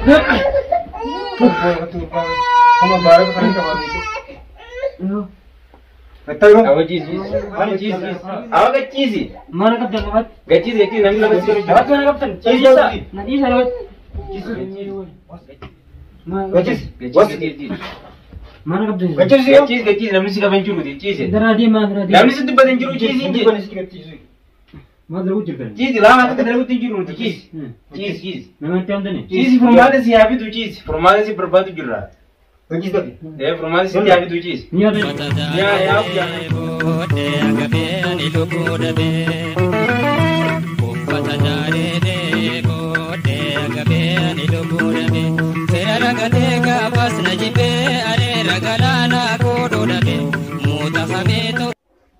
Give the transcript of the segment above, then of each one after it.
Kamu baru kemarin kamu itu. Betul kan? Awak cheese. Mana cheese? Awak ke cheese? Mana kapten awak? Ke cheese nanti lagi cheese. Awak mana kapten? Cheese ya. Nanti saya awak. Cheese. Mana kapten? Ke cheese namni sih kapan curu di cheese. Deradi mana deradi? Namni sih tu badan curu cheese ini. Mana dulu cerita? Cheese lama kita dulu curu di cheese. Cheese. Nama tiada ni. Cheese formada sih habis tu cheese. Formada sih berbatu jurah. Cheese tapi. Formada sih habis tu cheese. Ni ada. Ya aku jangan.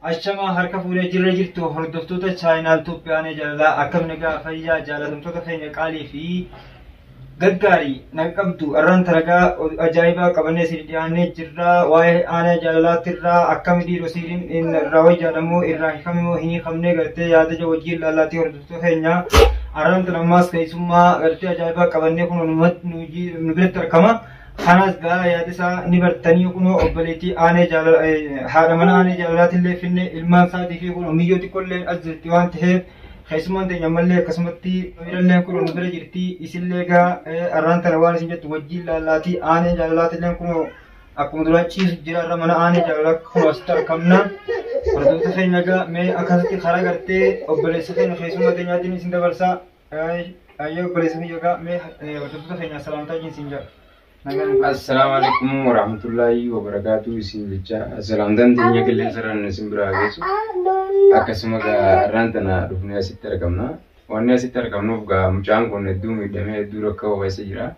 Ashama harka fuudhee jirre jirtu hordoftoota chaayinaal Itoophiyaa jaalala akkam nagaa fayyaa jaalatamtoota keenya qaalii fi gaggaarii naqabdu arraan taragaa ajaa'ibaa qabannee isin dhiyaannee jirra waa'ee aanaa jaalalaatti irraa akkam dhiiroo siiriin irraa wayyaadhamoo irraa hiikamoo hin hiikamnee gartee yaada wajjin laallaatii hordoftoota keenya arraan tanammaas keessummaa gartee ajaa'ibaa qabannee kun nu biratti argama. Kanas gaa yaadisa ni bartanii kunoo obboleettii aanee jaalala haadha mana aanee jaalalaatti illee finne ilmaan isaatii fi kunoo miyyoo xiqqoollee as jirti waan ta'eef keessumaan teenya ammallee akkasumatti miidhalleen kunoo nu bira jirti isillee gaa arraan tana waan isin jettu wajjin laallaatii aanee jaalalaatti illee kunoo akkuma duraan ciisu jira irra mana aanee jaalalaa kunoo asitti argamna hordoftoota keenya gaa mee akkasitti karaa gartee obboleessa keenya keessumaa teenyaatiin isin dabarsaa ayyee obboleessa kiyya gaa mee hordoftoota keenya salaamtaa jinsiin jira. Assalamualaikum warahmatullahi wabarakatuh. Isin bicha salamtan tinya kalian saran isin beragesu. Akkasuma ga rantana dhufne asitti argamna. Wanni asitti argamnuuf ga mucaan kun hedduu miidhamee hedduu rakka waayisa jira.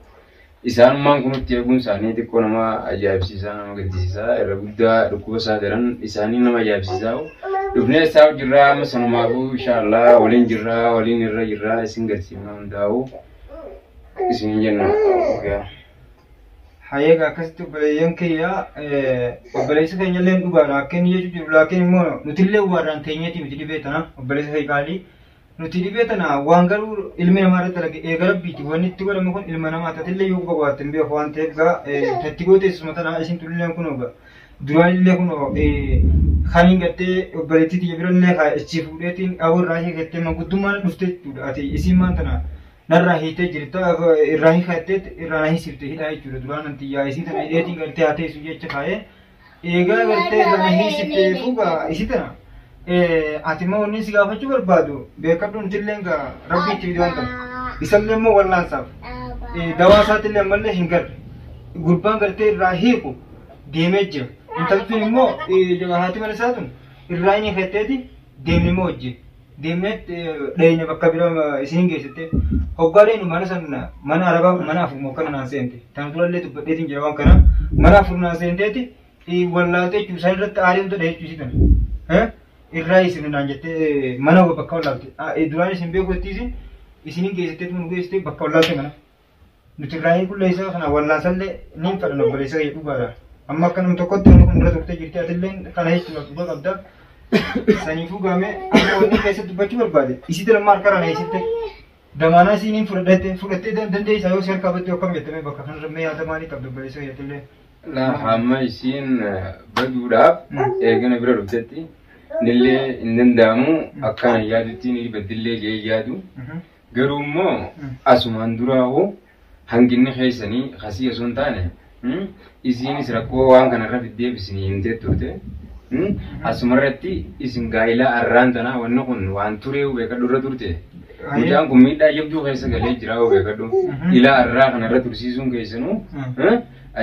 Isaanummaan kunutti eeguun isaanii xiqqoo nama ajaa'ibsiisaa nama gaddisiisaa irra guddaa dhukkuba isaa daran isaanii nama ajaa'ibsiisaa. Dhufnee isaa jirraa amma sanumaafuu inshaallah waliin jirraa waliin irra jirraa isin garsiifna hundaa'u isin jenna. Hayega akkasitti obboleeyyan kiyya obboleessa keenya illee dhugaadha akka inni jechuu jiru laakiin immoo nuti illee waarraan teenyeeti nuti dhibeetana obboleessa kee qaalii nuti dhibeetana waan garuu ilmi namaa irratti dalage eegala biiti wanni itti godhamu kun ilma namaa tatillee yoo gobaatte hin beeku waan ta'eef gaa tatti gooteessuma tanaa isin tulleen kunoo gaa duraan illee kunoo kaniin gattee obboleettii tiyya bira illee kaa ichi fuudheetiin awwarraa hiikattee manguddummaan dhufte jechuudha ati isin maan tanaa narraa hiitee jirta irraa hiikattee irraa hiisifte hidhaa jechuudha duraan anti yaa'isii tana hidheetiin gartee haa teessu jecha kaa'ee eegaa gartee irraa hiisifte fuuga isii tana ati immoo wanni si gaafachuu barbaadu beekadhu nutilleen gaa rabbi itti fide waan kana isallee immoo wallaansaaf dawaa isaatiillee ammallee hin garre gurbaan gartee irraa hiiku deemee jira intaltuun immoo haati mana isaatun irraa hin hiikatteeti deemni immoo hojjee deemee dheenya bakka bira isin geessite hoggaadheen mana arabaa mana afur mokkana naan seente tan durallee dubbadheetiin jira waan kana mana afur naan seenteeti wallaaltee jechuun isaan irratti aarii hunda dhahechuu isitan irraa isin naan jettee mana bakka wallaalte duraan isin beekutti isinin geessitee nu geessitee bakka wallaalte mana nuti irraa hin qulleessaa kana wallaasallee niin fadhan obboleessa kee dhugaadha amma akka nam tokkotti wanni kun dura turtee jirti atillee kana jechuudha dhuga qabda saniifuu gaame akka wanni keessatti dubbachuu barbaade isitti lammaa harkaraan eessitte damaanaa isiniin fudhattee dandeessaa yoo seer qabatte yookaan beektamee bakka kanarra mee yaada maalii qabdu obboleessa keetillee. Hamma isiin baduudhaaf eegana bira dhuftetti nillee hin danda'amu akkana yaadutti ni baddillee ga'ee yaadu garuu immoo asumaan duraa'u hanginni keessanii kasii osoo hin taane isiinis rakkoo waan kanarra fiddeef isinii himtee turte. Asumarratti isin gaa'ilaa arraan tanaa wanni kun waan turee beekadhu irra turte. Mucaan kun miidhaa jabduu keessa galee jira beekadhu. Ilaa arraa kanarra tursiisuun keessanuu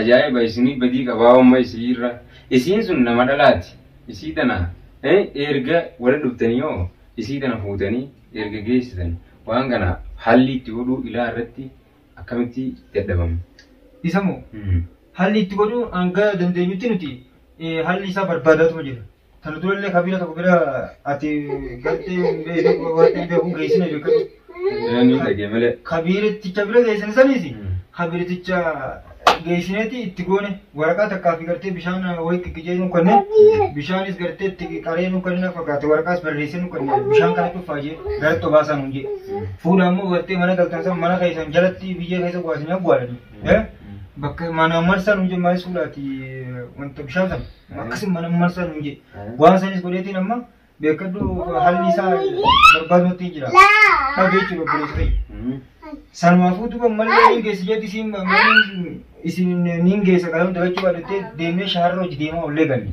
ajaa'iba isinii badii qabaa amma isii irra. Isiin sun nama dhalaati. Isii tana erga wala dhuftanii yoo isii tana fuutanii erga geessitan waan kana haalli itti godhuu ilaa irratti akkamitti dadhabamu. Isa moo haalli itti godhuu hanga dandeenyutti nuti haalli isaa barbaadaatuma jira. Kana durallee kabila tokko bira ati galtee waan beekuu geessina beekatu. Ni dhagee malee. Kabiraticha bira geessina saniisi. Kabiraticha geessineti itti goone waraqaa takkaa fi gartee bishaan wayii qiqqijee nu kenne bishaanis gartee itti qaree nu kenne fakkaate waraqaas barreessee nu kenne bishaan kana dhufaa jee gara xobaasaa nu jee fuudha ammoo gartee mana galtan san mana keessan jalatti biyya keessa bu'aasanii abbu'aadhani bakka mana marsaa nu jee maal suudhaati wanta bishaan san akkasii mana marsaa nu jee waan sanis godheetiin amma beekadhu haalli isaa barbaadumatti jira dhabee jechuudha obboleessa Sanmaafuu duuba mallee niin geessa jetti isin niin geessa qabuun dagachuu baadhattee deemnee shaharra hojii deemaa ollee galle.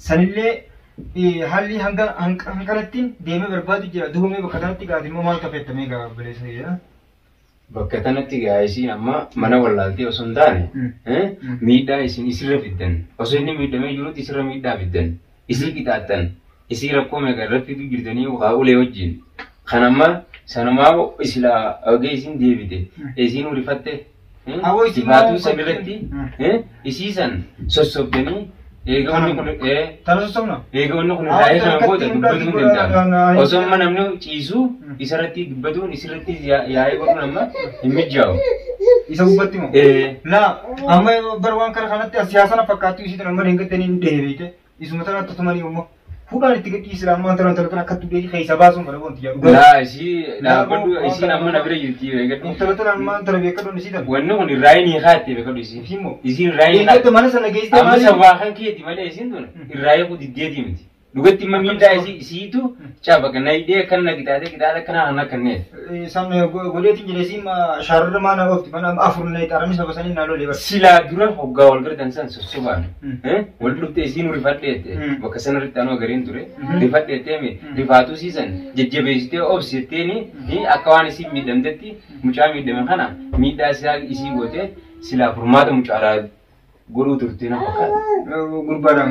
Sanillee haalli hanqalattiin deemee barbaadu jira. Duubamee bakka kanatti gaati immoo maal tafettamee gaa obboleessa jedha. Bakka kanatti gaa isiin amma mana wallaaltee osoo hin taane miidhaa isin isirra fiddan. Osoo inni miidhamee jirutti isirra miidhaa fiddan. Isii qixaattan. Isii rakkoo meeqa irratti jirtanii waa ulee wajjin. Kan amma sanumaa isla ogeessin deebite isin urifatte sifaatu sabirratti isiisan sossobdanii eegawanni kun eegawanni kun raayee kana booda dubbatuun danda'ama. Osoo amma namni ciisu isarratti dubbatuun isirratti yaa'ee godhuun amma hin mijaa'u. Isa gubbatti moo? Laa amma bara waan kana kanatti siyaasana fakkaattuu isiitan amma deeggattanii hin deebiite isuma tanatti tutumanii immoo. Bukan itu kita Islam antara antara kat tu dia kayak sabasum pada pun tiap. Lah isi nama nabire jadi mereka. Antara antara mereka tu nasi dah. Wanu ni rai ni hati mereka isi. Isi rai. Ini tu mana sana guys? Amma sawahan kia di mana isi tu? Rai aku di dia di mesti. Lugat timma minta isi itu coba kena ide kena kita ada kena anak kena. Sampai boleh tinggal isi syarr mana waktu mana afur naik aramis apa sani nalo lewat. Sila dura hogga walgar dansan susuban. Waldur te isi nurifat lete. Bakasan ritano garin ture. Rifat lete me. Rifatu season. Jejje besite obsite ni akawan isi midam deti. Mucha midam kana. Mida sila isi gote sila formata mucara. Guru turti na pakai. Guru barang.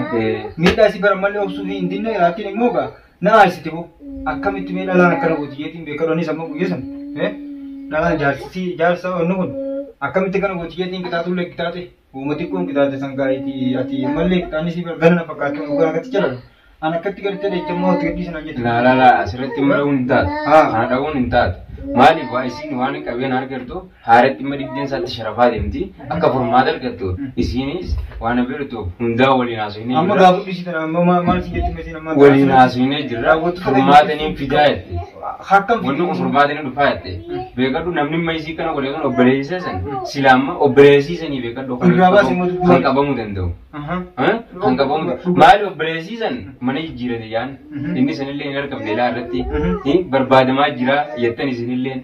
Mita si barang malu obsuvi indinnya laki ni moga. Na alsi tibu. Akam itu mena lah nak kerja jadi bekar ni sama bukan sam. Nala jar sa nukun. Akam itu kan kerja jadi kita tu lek kita tu. Umati pun kita tu sangka itu ati malek tani si barang na pakai tu bukan kat jalan. Anak ketika kita ni cuma tiga di sana je. La. Serat timur untat. Ada untat. Mali buat isi nuan kawian harga tu hari timur dia satu syarafah demti. Akka formadal gitu. Isi ni wana beru tu hunda wali nasu ini. Amma gabu di situ. Amma mal sih jadi mesin amma. Wali nasu ini jera. Formadal ini fidayat. Hakam. Wanu formadal ini dufayat. Beka tu namni maisi kana boleh kan operasi sen. Silama operasi sen ini beka tu. Kan kabamu dendo. Kan kabamu. Mali operasi sen mana jira dian. Ini senilai ini rekam dela arti. Ini berbadama jira yetan isi Nillen.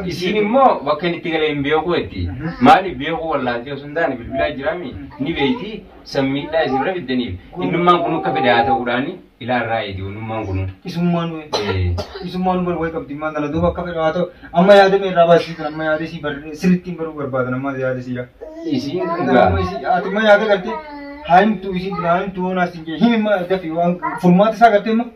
Isi ni mo waktu ni tinggal embio ko eti. Mali bio ko wala jo sundani bilbila jirami. Ni beiti sammi da isi rabi deni. Inumang kunu kafe dah atau urani ila rai di inumang kunu. Isuman berway kap di mana lalu waktu kafe atau amma ya ada meraba sih kan amma ya ada sih siritin baru berbada nama ya ada sih ya. Isi enggak. Atau amma ya ada kerja haim tu isi tu nasi je. Him mah ada fiwang format sa kerja mah.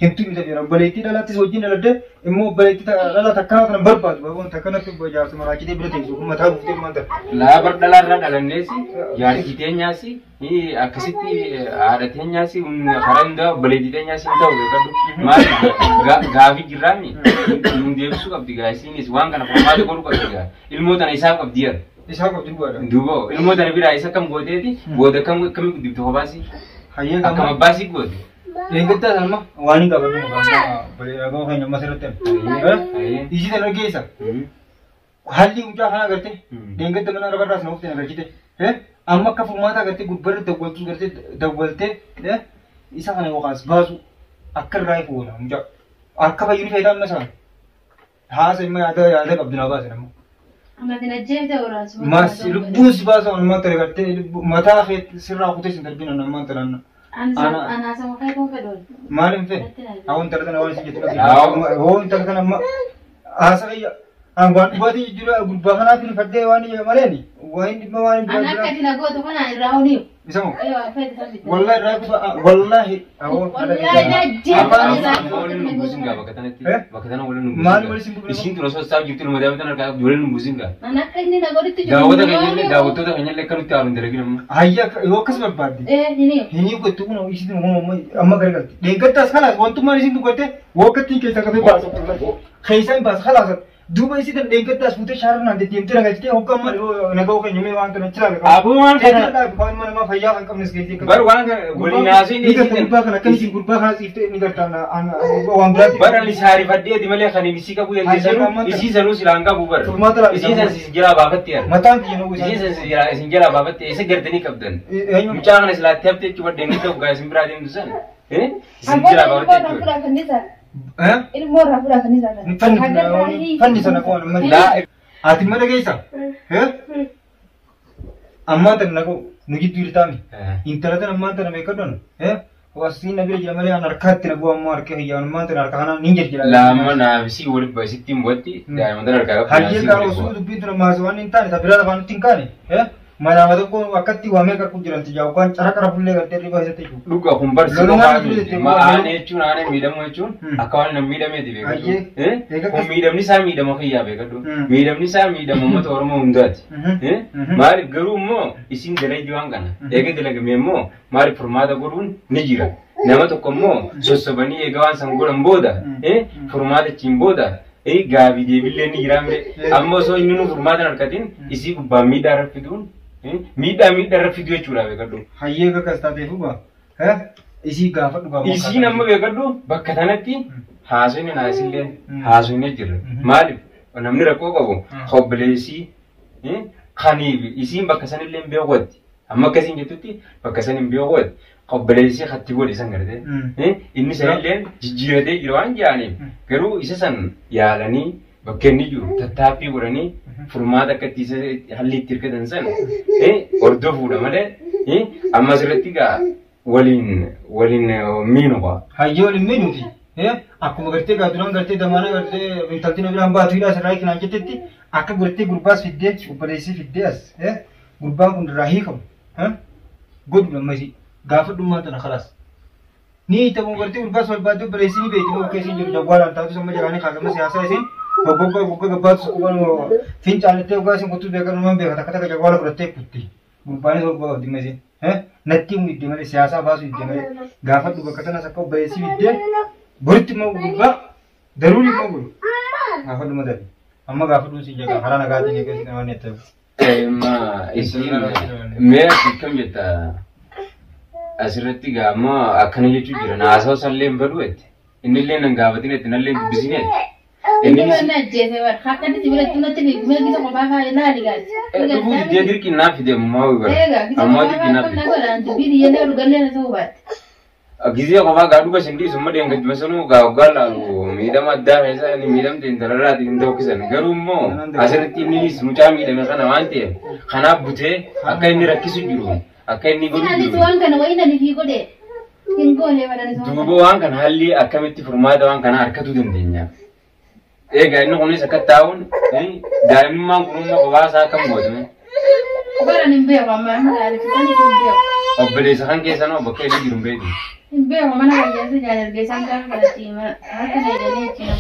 Hintu bisa biar beli tidak latih sojin ada, emo beli tidak lalat takkan akan berbat, bahwa takkan itu bajar semua kita berarti itu mata bukti mata. Lah berdalar dalam nasi, ya kita nyasi, ini akasiti ada nyasi, karena beli tidak nyasi tahu kan, mas gavi kirami, dia suka tiga sini, uang kan format koru tiga, ilmu tanah isap ab dia. Isap ab juga. Dua, ilmu tanah bira isap kamu buat ini, buat kamu di tuh basi, kamu basi buat. Yang kita sama wani ka baru boleh agak hanya masalah tem. Isi tu lagi sah. Hal ni ucap hana kerja. Yang kita mana rapat ras nukte nak kerja. Amma ka formata kerja gubber tu kerja dawalte. Isa hana wakas basu akar rai pun. Ucap akar bayu ni faedah macam. Haa semua ada Abdul Abbas nama. Amadina jeda orang semua. Mas lubus basu nama terkerja mata fet sirra aku tu sendiri bina nama terana. Anak sama kayak kau kedul. Malam tu, awak terkena awak sih gitu. Awak terkena asa iya. Angguan buat ini juga bahan apa ni kerja wani mana ni? Wani di mana wani? Anak kerja gua tu mana rau ni? Bisa mo? Ayo, apa? Wallahi, awak ada. Apa boleh nungguin nggak? Bakatana boleh nungguin. Mal boleh simpul. Isin terus saja jual rumah dia betul nak boleh nungguin nggak? Anak kerja ni nak gua itu. Daud tu hanya lekar itu arun dari mana? Ayah, awak kesal berpadi. Ini. Ini kau tu mana isi tu amma kerja. Dengar tak salah. Wantu mana isi tu kau tu? Awak ketinggalan tak kau bahasa. Kaisan bahasa salah. دوبا يصير دينك تاس فوتة شهر نادي تيم ترى قلت كه حكم مر نجاو كه يومي وان كنا تلا Abu man كنا kana. كمان ما فيا كم نسكتي Bar waan waliin haasii نيجا غربا كنا كم سي غربا كنا سيفت نيجا تانا أنا وان براد Bar ali saari fadhee di malee kan isi qabu yaalchisanu isii sanuu silaan qabu bar. Isii san si jira baafatti yaa. متان كينو وش Isii san si jira isin jira baafatti isa gardanii qabdan. Mucaa kana silaatti haftee jechuun wadde inni ta'u gaa isin biraa deemtu san. Isin jira baafatti jechuudha. Ilmu orang pura kanisa. فن سنة كون من لا أتي مرة كيسا أما تناكو نجيب تيرتامي إن ترى أما تنا بيكدون واسين نبي جمالي أنا ركعت نبوا أما ركعه يا أما تنا ركعنا نيجي جلا Lama na bisi wali basi tim buati dah mandar rakaga. هاي كارو سود بيتر مازوان إنتاني تبرا لبان تينكاني mana waktu ko wakati wame ka kujiran ti jaw kan cara kara pulle ga terri ba sete ku Luka kumbar Lalu semua nggak ada ma ane cun ane midam cun akawan nam midam ya tibe Aye. ko midam ni sa midam ko ya be kadu Hmm. midam ni sa midam mo to ormo undat Mhm. mari garu mo isin dele juang kana ege dele game mo mari formada gurun nijira nama to komo sosobani egawan sangulam boda formada chimboda gabi de bille ni giramre ammo so innu formada narkatin isi kubba midar fidun mida rafidu jechuudha beekadhu. Hayyee bakka istaatee fuba isii gaafa dhugaa Isiin amma beekadhu bakka kanatti haasofni naasillee haasofnee jirra. Maaliif namni rakkoo qabu hobboleessii kaniif isiin bakka sanillee beekwatti amma akkasiin jettutti bakka sanin beekwatti hobboleessii hatti godhe san gartee inni sanillee jijjiiratee jira waan jedhaniif garuu isa san yaalanii bakka inni jiru tattaaffii godhanii furmaata akkatti isa halli itti hirkatan san hordofuudha malee amma asirratti gaa waliin miinu qaba. Hayyee waliin miinuuti. Akkuma gartee gaatuudhaan gartee damaana gartee intaltiin biraan baatu hidhaa asirraa kinaan jettetti akka gartee gurbaas fiddee obboleessii fiddee as gurbaan kun irraa hiikamu godhu lammasi gaafa dhummaa tana khalaas. Ni ta'uu gartee gurbaas barbaadde obboleessii ni beekti bakka isin jiru jawwaalaan taatu samma jagaanii kaagama siyaasaa isin goggoga gabbaatu suquban fincaanittee ogaa isin kuttuu beekan uumaan beeka takka takka jawwaala fudhattee kutti gurbaanis ogaa dhimma isin natti himu iddee malee siyaasaa baasu iddee malee gaafa bakka tanas akka obboleessii fiddee boritti immoo gurbaa daruuri immoo godhu gaafa dhuma darbe amma gaafa dhuunsi jaga haraa nagaatiin eeggasi nama ni ta'u. Ma isiin mee asii kam jetta asirratti gaama akkana jechuu jira naasoo sallee hin badhu jette innillee nan gaafatin jette nallee dubbisiin jette. Ini mana jese war, hakkan itu bila tuna tini, bila kita mau pakai lah digas. Dhufu dia dirqi naaf fide ammaa wibara. Ammaa dirqi naaf fide. Nak orang tu bini yang dia udah galian tu buat. Gizee qofaa gaa dhuga sindii summa deengatti basanuu gaa waggaa laalu miidhama addaa keessaa inni miidhamte intalarraati hin tokkisan garuu immoo asirratti innis mucaa miidhame kana waan ta'eef kanaaf butee akka inni rakkisu jiru akka inni godhu Nanti jiru. tuan kan wajib nanti figo deh. Hingo lewat dari tuan. Duuba waan kana haalli akkamitti furmaata waan kana harkatu dandeenya. Egaa inni kunis akka taa'uun daa'imummaan kunummaa qofaasaa akkam gootume. Barang nimbe apa mana ada kita ni nimbe. Obboleessa kan keessanoo bakka inni jiru hin beeku. Nimbe apa mana aja sih jalan gesan kan pada cima. Apa nih jadi cina.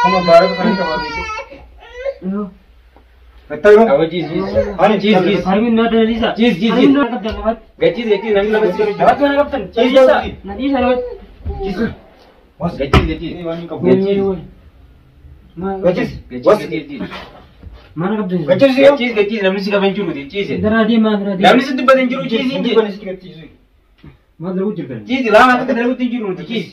Kuma baara kan qabaate. Betul kan? Apa ciis? Ani ciis. Harmin nada Lisa. Ciis. Harmin nada kapten lebat. Gacis namni lama ciis. Lebat mana kapten? Ciis Lisa. jauh. Nanti saya lebat. Ciis. Gacis. Mana kapten? Gacis namni si qaban jiru ciis. Daradi mana daradi. Namni si dubbatan jiru ciis hin jiru. Mana ucap kan? Ciis lama akka dalagutti jiru ciis.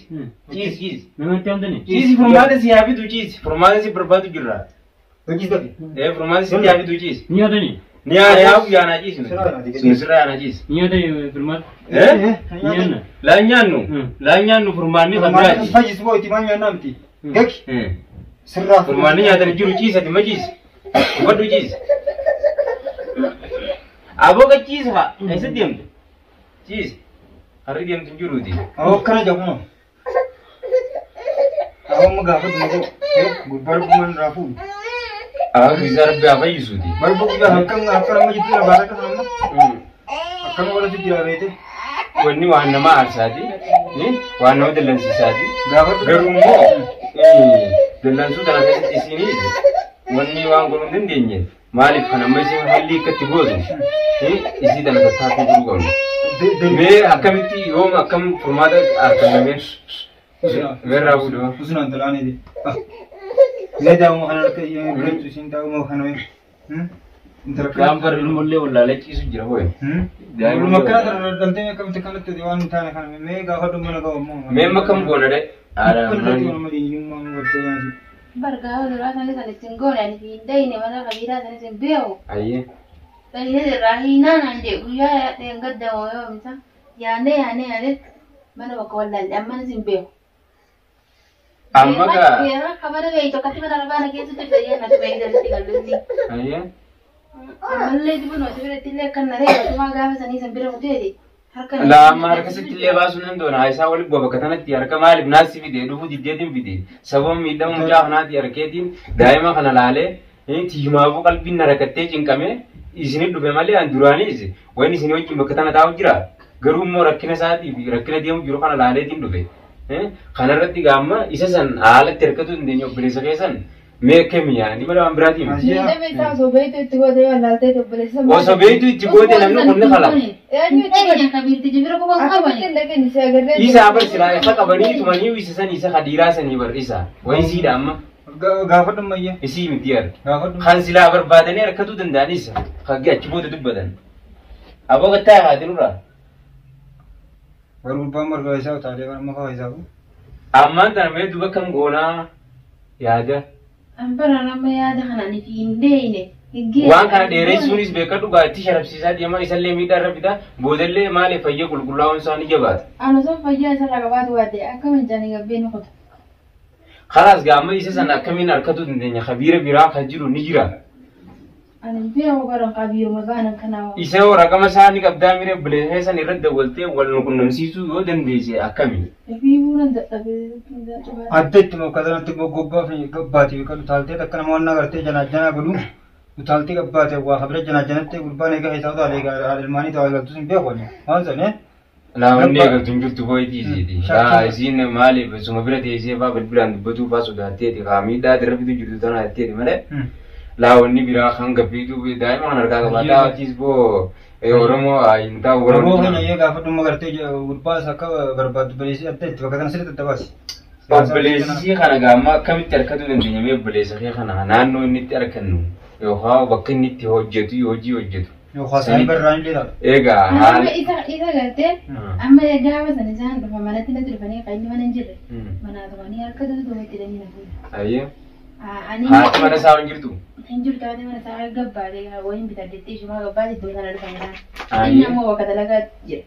Ciis. Memang tiap ni. Ciis furmaata si haafitu ciis. Furmaata si barbaadu jirra. Begitu tadi. Furmaata si haafitu ciis. Ni ada ni. Ni yaa yaana ciis. Sirra yaana ciis. Ni ada firman. Ni ada. Laa nyaannu furmaanni kan biraati. Fajis boo itti maan nyaannaa miti. Gaki. Sirraa. Furmaanni nyaatanii jiru ciisati ma ciis. Waddu ciis. Aboo ka ciis faa. Eessa deemtu? Ciis. Harri deemtu hin jiruuti. Awwa akkana jahuno. Awwa gaafa dhumato. Gurbaar gumaan raafuu. Bisa rabbi haa fayyisuuti. Barbu guyyaa akkana amma jitti na baara kana amma. Akkana walitti jiraabete. Wanni waan nama aarsaati. Waan nama dallansiisaati. Gaafa Garuu immoo dallansuu kana keessatti isinis wanni waan godhuu hin dandeenye. Maaliif kan amma isin halli akkatti gootu isii dana tattaafii jiruu qabna. Mee akkamitti yoom akkam furmaata argameen Verra budo. Usuna antalani di. Ne da mo hanar ke gretu sinta mo hanoy. Gambar ilmulle wala leki su jira hoy. Daimu makana dalte me kam tekana te diwan thana khana me ga hadu mana go mo. Me makam gona de. Ara Barga dura sana sana singora ni dai ne mana kabira sana simbeo. Aye. Dai ne rahina nande uya ya te ngadda wayo misa. Ya ne mana bakwalla amma simbeo. Amma ga ya kamar bai to kati mana rabana ke su tafi yana da bai da tigallundi. Aye. Malle dibu no tibire tille kan nare kuma ga sani simbiro mutede. La amma harka sittille baasu nan doona Aisha wali goba katanatti harka maalif naasi fide dhufu diddeetiin fide sababa miidhama mucaa kanaati harkeetiin daa'ima kana laalee tiimaafu qalbiin na rakkattee cinqame isinit dhufe malee an duraanis wayni isin wajjin bakka tana taa'u jira garuu immoo rakkina isaatii fi rakkina deemu jiru kana laaleetiin dhufe kanarratti gaamma isa san haalatti harkatu dandeenya obboleessa keessan me kemiya ni bada ambrati mi ni me sa so beito itti gode wala te obboleessa o so beito itti gode namni kunni khala ni kabirti jibira ko qabani isa bar sila fa qabani tumani wisa san isa khadira sani bar isa wai si da amma gaafadhu mayya isi mitiyar gaafadhu khan sila bar badani arkatu dandanis khagge achi bode dubbadan abo gatta hadinura warul ba marga isa taale bar maka isa amma tan me dubakam gona yaada Ampara nama ya dah kana ni finde ne. Waan kana dheeree sunis beekadhu gaatti sharabsiisaa deema isallee miidhaa irra fida boodallee maali fayya qulqullaa'uun isaanii jabaata. Ana son fayya isa raga baatu waate akkamiin jani gabbeen kutu. Khalaas gaamma isa san akkamiin harkatu dandeenya khabiira biraa kan jiru ni jira. Ani bira ko garan khabiira magana kana. Isa raqama isaanii qabdaa miree bilee san irra dawwaltee wal qunnamsiisuu yoo dandeesse akkamiin. Fi buunan dadhabe. Addeetti moo kadanatti goggoggaa fi gabbaati fi kadhu taaltee takka nama wanna gartee janajjana godhu utaaltee gabbaate waa khabira janajjanatti gurbaan egaa isaa utaalee egaa ilmaanii ta'aa galtu sin beekwani waan sane Lawanni egaa tunjurtu hoyti isiiti isin maali suma bira teessee faa bilbilaan dubbatu faa sodaatteeti miidhaa irra fidu jirtu tana jetteeti malee lawanni biraa kan gabbiitu daa'ima kan harkaa qabaataa achiis boo Oromoo intaa Oromoo kana egaa gaafadhu magartee gurbaas akka barbaaddu baleessi addeetti bakka kana sirriitti dabaasi. Obboleessisii kana gaamma akkamitti harkatu dandeenya mee obboleessa kee kana naannoo inni itti harkannu yookaan bakka inni itti hojjetu hojii hojjetu. Yookaan saayii barraan illee ta'a. Egaa haala isa gartee amma gaafa sana isaan dhufa manatti natti dhufanii qayyii mana hin jirre manaa dhufanii harkatu dhufanii jedhanii na fuudha. Ayyee. Haati mana isaa hin jirtu. Hin jirtu haati mana isaa gabbaatee wayin bitaddeetti ishuma gabbaatee iddoo sana dhufanii inni ammoo bakka dalagaa jira.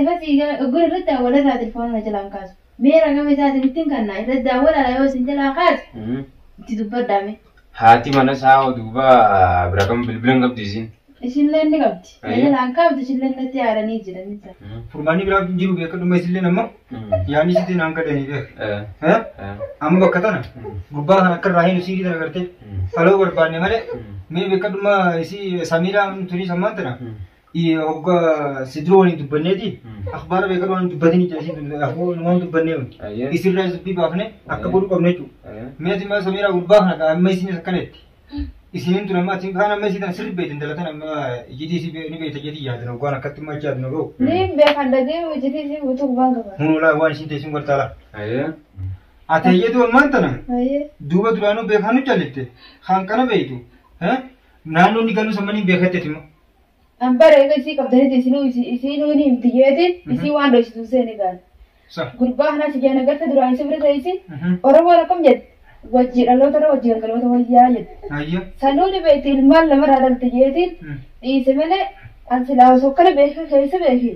Basi gura irratti daawwalataa telefoona jalaan kaasu. Meera gama isaati bittiin kannaa irratti daawwalaa yoo isin jalaa kaasu itti dubbaddaame. Haati mana isaa duuba bira kan bilbilan qabdi isin. Isinlee ni qabdi. Jalaan qabdi isinlee natti yaadanii jiran. Furmaanni biraa jiru beekadhu isillee nama yaadni sitti naan kadhanii beek. Amma bakka tana gubbaa kana akka irraa hin usiitii tana gartee faloo barbaanne malee mee beekadhuma isii Samiiraan turii sammaan tana. Hogga sidroo waliin dubbanneeti akhbaara beekadhu waan dubbatanii jira isin waan dubbannee isirraa dubbii baafne akka godhu qabne jechuudha. Meeti maa Samiiraa gubbaa kana amma isinis akkanetti isinin tun amma atiin kaan amma isitan sirri beetin dalatan amma ijjitii isii ni beeta jedhii yaadan hoggaan akkatti machi yaadnu ga'u. Ni beekan dagee ijjitii isii guutuu gubbaan qaba. Hunulaa waan isin teessin gortaala. Ateeyyeetu ammaan tana duuba duraanuu beekaanu jaallitte kaan kana beeytu naannoo ni galuu sammanii beekatteeti immoo. Ambara ega isi kabdani isinu ni imtiyetin isi wando isi seni gan. Gurbah na sijana garta durani sebrata isi. Oromo rakam jed. Wajji dalota ra wajji galota wajja jed. Ayyo. Sanu ni beitil mal lamar adal tiyetin. Di semene an sila sokkale beki kaise beki.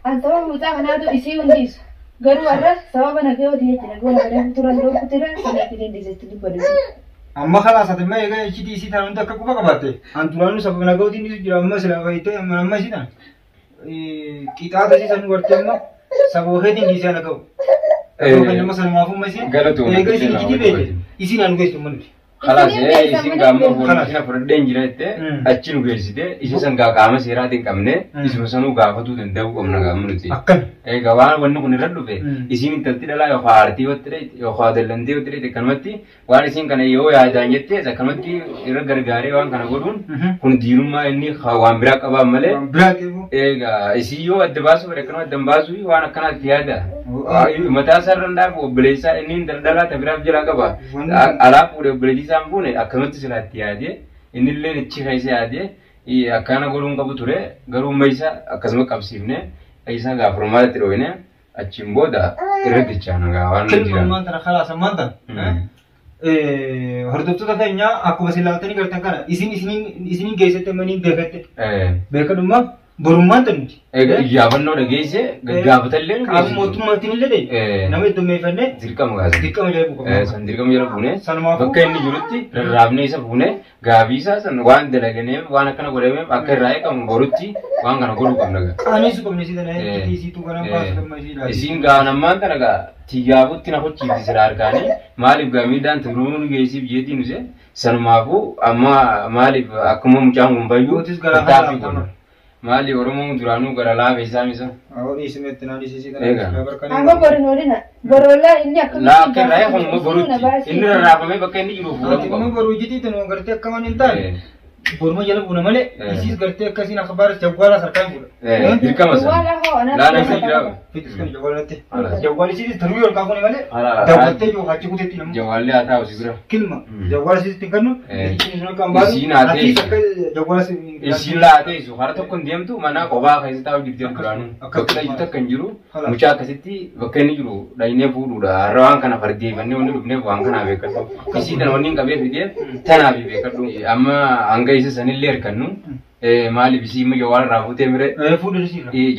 An sama muta kanado isi undis. Garu arra sama bana keo tiyetin. Gona kare turan do kutira sama kidin disesti badisi. Amma khalas ati ma egaa ichiti isi tan hunda akka quba qabaatte an duraanuu sababa nagootiin ni jira amma sila fayyitee amma isi tan qixaata isi san wartee amma sababa heetiin dhiisee naga'u. Kan nama sanumaafuu ma isin egaa isin ichiti beekte isin anu geessu manuti. Khalas isin gaamma foonii isin fudhadheen jira jettee achi nu geessite isi san qaama seeraatiin qabne isuma sanuu gaafatuu danda'u qabna gaamma nuti. Akkan. Egaa waan wanni kun irra dhufe isin intalti dhalaa yookaan aartii wattire yookaan dallantee wattire akkanumatti waan isin kana yoo yaadaan jettee akkanumatti irra gargaaree waan kana godhuun kun diinummaa inni waan biraa qabaan malee. Biraa qabu. Egaa isin yoo adda baasuu fedhe akkanuma adda baasuu waan akkanaatti yaada Mataa sararraa obboleessaa inni daldalaa tabiraaf jira qaba. Alaa fuudhee obboleettiisaan fuune akkanumatti silaatti yaadee inni illee ichi keessa yaadee akkana godhuun qabu ture garuu meeshaa akkasuma qabsiifne isa gaafurmaatti dhoowwine achiin booda irratti chaana waan jiran. Maanta khalaasa maanta. Hordoftoota keenya akkuma silaatanii gartan kana isiniin geessatti maniin beekatte. Beekadummaa borummaan tanuti. Yaabannoo dhageesse gaggaafatallee. Qaama mootummaatiin illee nama iddoo meeffannee dirqama gaasa. Dirqama jala buufama. San dirqama jala buune bakka inni jirutti rarraafnee isa buune gaabii isaa san waan dalaganeef waan akkana godhameef akka irraa eegamu borutti waan kana godhuu qabna gaa. Qaaneessu qabne si tanaa isiituu kana baasu qabna isiidha. Isiin gaanammaan tana gaa tiyyaabutti na hochiifti sira argaanii maaliif gaa miidhaan turuun geessiif jeetiin use sanumaafuu amma maaliif akkuma mucaan kun bayyuu tattaaffii godhu. Maali Oromoon duraanuu gara laafee isaa misa. Awwaadhi isimetti naan isii Amma borin olina borolla inni akkamitti laa kerraa humna borutti inni rarraafamee bakka inni jiru fuudhamu qaba. Amma boruu jitii tanu gartee akka waan hin taane boruma jala buuna malee isiis gartee akkasiin akhbaar jawwaala sarkaan fuudha. Dirqama sana. Laa namni jira. Fitis kan jawwaalatti. Jawwaali isiis taruu yoo kaa kuni malee daawwattee yoo kachi kuteetti namu. Jawwaalli haa taa'u si bira. Kilma jawwaala isiis ittiin kannu isiin haa ta'e isiin laa ta'e isu hara tokko hin deemtu mana kophaa keessa taa'u jirti duraanuu. Bakka dhayyuutu akka hin jiru mucaa akkasitti bakka inni jiru dhaynee fuudhuudha. Har'a waan kana fardeeffannee wanni dhufneef waan kanaa beekadhu. Isii tana wanni hin qabee fideef tanaaf beekadhu. Amma hanga isa sanillee hirkannu maaliif isii immoo jawwaala irraa fuutee mire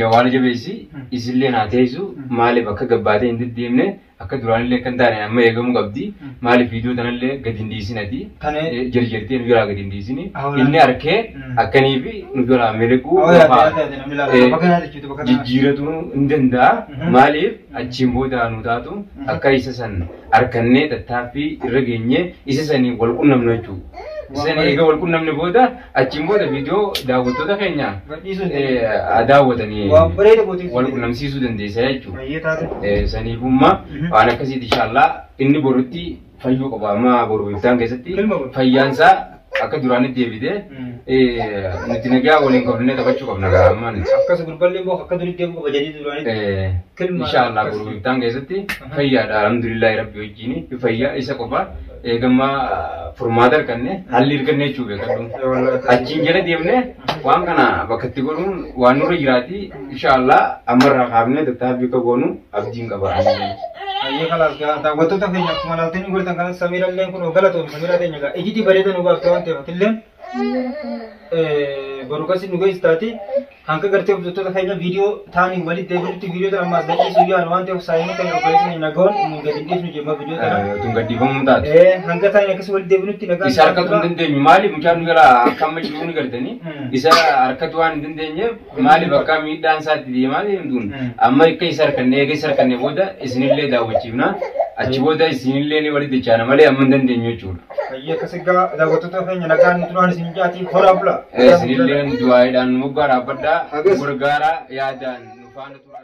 jawwaala jabeessi isillee naa teessu maaliif akka gabbaatee hin deddeemne akka duraanillee kan taane amma eegamuu qabdi maaliif viidiyoo tanallee gadi hin dhiisinati jarjartee nu biraa gadi hin dhiisini inni harkee akkanii fi nu biraa miliquu jijjiiratu hin danda'a maaliif achiin booda nu taatu akka isa san harkannee tattaaffii irra geenye isa sanii wal qunnamnu jechuudha. Isin eega wal qunnamne booda achiin booda viidiyoo daawwattoota keenya daawwatanii wal qunnamsiisuu dandeessa jechuudha. Saniifummaa waan akkasiiti inshaallah inni borutti fayyuu qaba amma boru iftaan keessatti fayyaansaa akka duraanitti deebitee nuti nagaa waliin qabnee taphachuu qabna gaa ammaan. Akkas gurballee boo akka duritti deemu qaba jedhii duraanitti. Inshaallah boru iftaan keessatti fayyaadha alhamdulillahi rabbi wajjini fayyaa isa qofa eegamma furmaata arganne haalli arganne jechuudha beekadhu. Achiin jala deemne waan kana bakka itti godhuun waan nurra jiraati inshaallah ammarraa kaafnee tattaaffii akka goonu abdiin qaba. Ayyee kalaas daawwattoota keenya akkuma laaltanii godhatan kanas Samiirallee kun galatoom Samiira teenya gaa ijiti bareeda nu baaftee waan ta'eef atilleen boru kasi nu geessistaati hanga gartee hojjettoota keenya viidiyoo taanii walitti deebinutti viidiyoo tana ammaas gadhiisuu yaalu waan ta'eef saayinii keenya obboleessa keenya nagahoon nu gadi dhiisnu jemma viidiyoo tana. Tun gadhiifamuu taate. Hanga taanii akkasii walitti deebinutti nagaa. Isa harkatu hin dandeenyu maaliif mucaan nu jala akka amma jiru ni gartanii isa harkatu waan hin dandeenyeef maaliif akka miidhaan isaatti deemaa deemtuun amma akka isa harkanne eega isa harkanne booda isinillee daawwachiifna achi booda isinillee ni walitti dachaana malee amma hin dandeenyu jechuudha. Ayyee akkasii gaa daawwattoota keenya nagaan turaan isin jaatii horaa bula. Isinillee du'aayiidhaan nu moggaa dhaabbadhaa gurgaaraa yaadaan nu faana turaa.